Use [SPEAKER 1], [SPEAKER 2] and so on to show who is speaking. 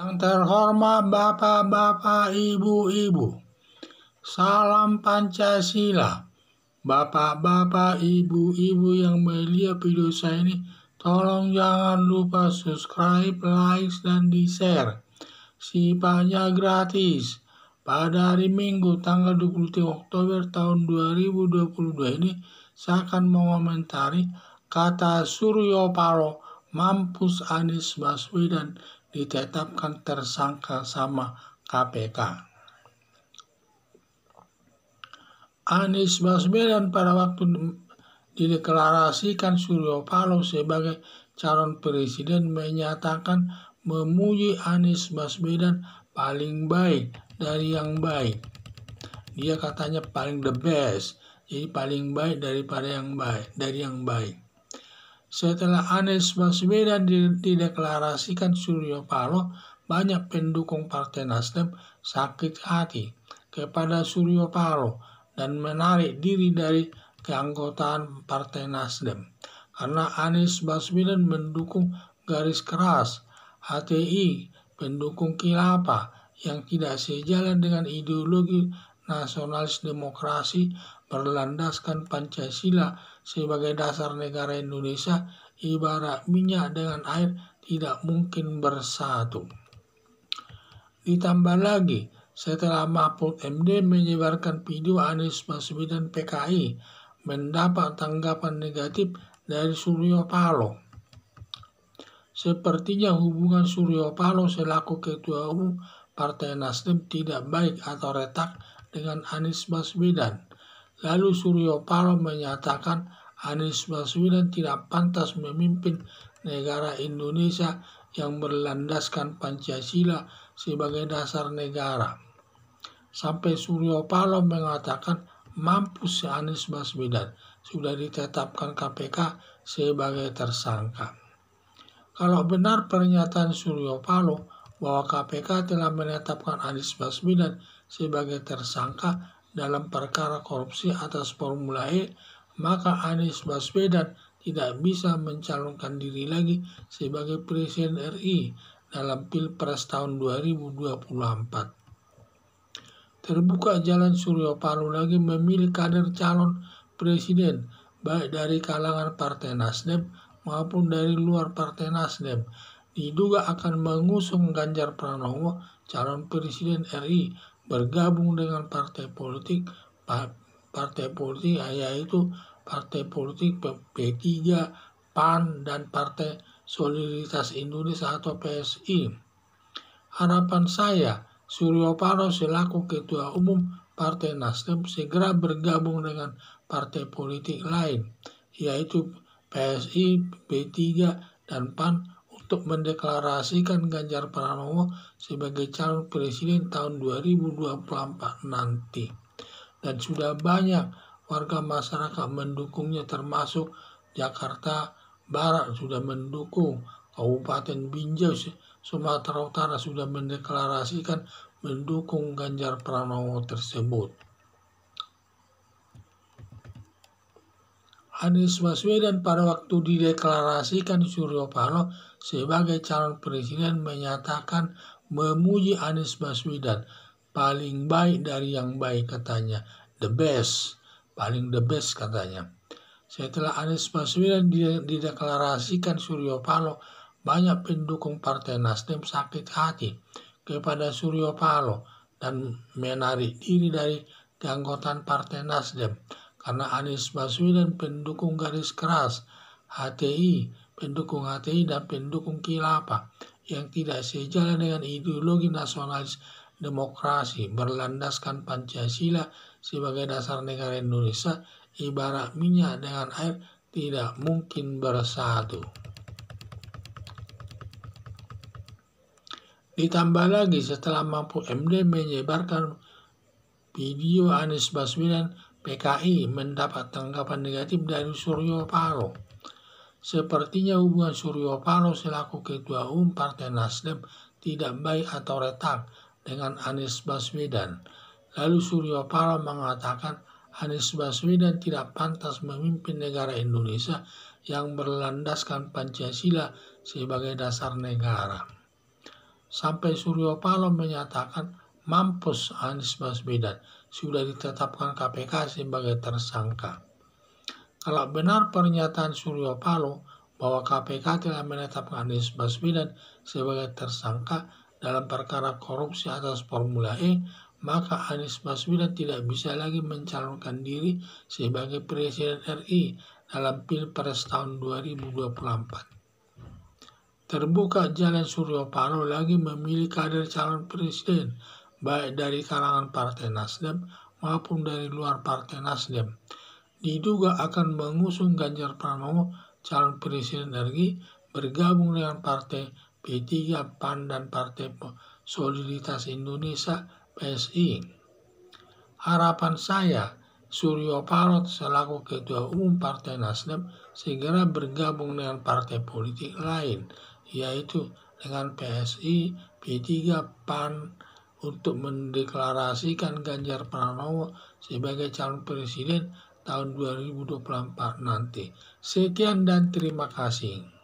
[SPEAKER 1] Yang terhormat Bapak-bapak, Ibu-ibu, salam Pancasila. Bapak-bapak, Ibu-ibu yang melihat video saya ini, tolong jangan lupa subscribe, like, dan di-share. Sifatnya gratis. Pada hari Minggu tanggal 23 Oktober tahun 2022 ini, saya akan mengomentari kata Suryo Paloh mampus Anies Baswedan ditetapkan tersangka sama KPK. Anies Baswedan pada waktu dideklarasikan Suryo Paloh sebagai calon presiden menyatakan memuji Anies Baswedan paling baik dari yang baik. Dia katanya paling the best, jadi paling baik daripada yang baik, dari yang baik. Setelah Anies Baswedan dideklarasikan Suryo Paloh, banyak pendukung Partai Nasdem sakit hati kepada Suryo Paloh dan menarik diri dari keanggotaan Partai Nasdem karena Anies Baswedan mendukung garis keras HTI, pendukung khilafah yang tidak sejalan dengan ideologi nasionalis demokrasi berlandaskan Pancasila sebagai dasar negara Indonesia, ibarat minyak dengan air tidak mungkin bersatu. Ditambah lagi, setelah Mahfud MD menyebarkan video Anies Baswedan PKI, mendapat tanggapan negatif dari Suryo Paloh. Sepertinya hubungan Suryo Paloh selaku Ketua Umum Partai Nasdem tidak baik atau retak dengan Anies Baswedan. Lalu Suryo Paloh menyatakan Anies Baswedan tidak pantas memimpin negara Indonesia yang berlandaskan Pancasila sebagai dasar negara. Sampai Suryo Paloh mengatakan mampus Anies Baswedan sudah ditetapkan KPK sebagai tersangka. Kalau benar pernyataan Suryo Paloh bahwa KPK telah menetapkan Anies Baswedan sebagai tersangka dalam perkara korupsi atas Formula E, maka Anies Baswedan tidak bisa mencalonkan diri lagi sebagai Presiden RI dalam Pilpres tahun 2024. Terbuka jalan Suryo Paloh lagi memilih kader calon presiden, baik dari kalangan Partai Nasdem maupun dari luar Partai Nasdem. Diduga akan mengusung Ganjar Pranowo, calon presiden RI, bergabung dengan partai politik yaitu Partai Politik P3, PAN, dan Partai Solidaritas Indonesia atau PSI. Harapan saya, Suryo Paloh selaku Ketua Umum Partai Nasdem segera bergabung dengan partai politik lain, yaitu PSI, P3, dan PAN untuk mendeklarasikan Ganjar Pranowo sebagai calon presiden tahun 2024 nanti. Dan sudah banyak warga masyarakat mendukungnya, termasuk Jakarta Barat sudah mendukung, Kabupaten Binjai, Sumatera Utara sudah mendeklarasikan mendukung Ganjar Pranowo tersebut. Anies Baswedan pada waktu dideklarasikan Suryo Paloh sebagai calon presiden menyatakan memuji Anies Baswedan paling baik dari yang baik katanya, the best, paling the best katanya. Setelah Anies Baswedan dideklarasikan Suryo Paloh, banyak pendukung Partai Nasdem sakit hati kepada Suryo Paloh dan menarik diri dari keanggotaan Partai Nasdem karena Anies Baswedan pendukung garis keras HTI, pendukung HTI dan pendukung khilafah yang tidak sejalan dengan ideologi nasionalis demokrasi berlandaskan Pancasila sebagai dasar negara Indonesia, ibarat minyak dengan air tidak mungkin bersatu. Ditambah lagi setelah Mahfud MD menyebarkan video Anies Baswedan PKI mendapat tanggapan negatif dari Suryo Paloh. Sepertinya hubungan Suryo Paloh selaku Ketua Umum Partai Nasdem tidak baik atau retak dengan Anies Baswedan. Lalu Suryo Paloh mengatakan Anies Baswedan tidak pantas memimpin negara Indonesia yang berlandaskan Pancasila sebagai dasar negara. sampai Suryo Paloh menyatakan mampus Anies Baswedan, sudah ditetapkan KPK sebagai tersangka. Kalau benar pernyataan Suryo Paloh bahwa KPK telah menetapkan Anies Baswedan sebagai tersangka dalam perkara korupsi atas Formula E, maka Anies Baswedan tidak bisa lagi mencalonkan diri sebagai Presiden RI dalam Pilpres tahun 2024. Terbuka jalan Suryo Paloh lagi memilih kader calon presiden, baik dari kalangan Partai Nasdem maupun dari luar Partai Nasdem. Diduga akan mengusung Ganjar Pranowo, calon presiden RI, bergabung dengan Partai P3, PAN, dan Partai Solidaritas Indonesia (PSI). Harapan saya, Suryo Paloh selaku Ketua Umum Partai Nasdem segera bergabung dengan partai politik lain, yaitu dengan PSI, P3, PAN, untuk mendeklarasikan Ganjar Pranowo sebagai calon presiden tahun 2024 nanti. Sekian dan terima kasih.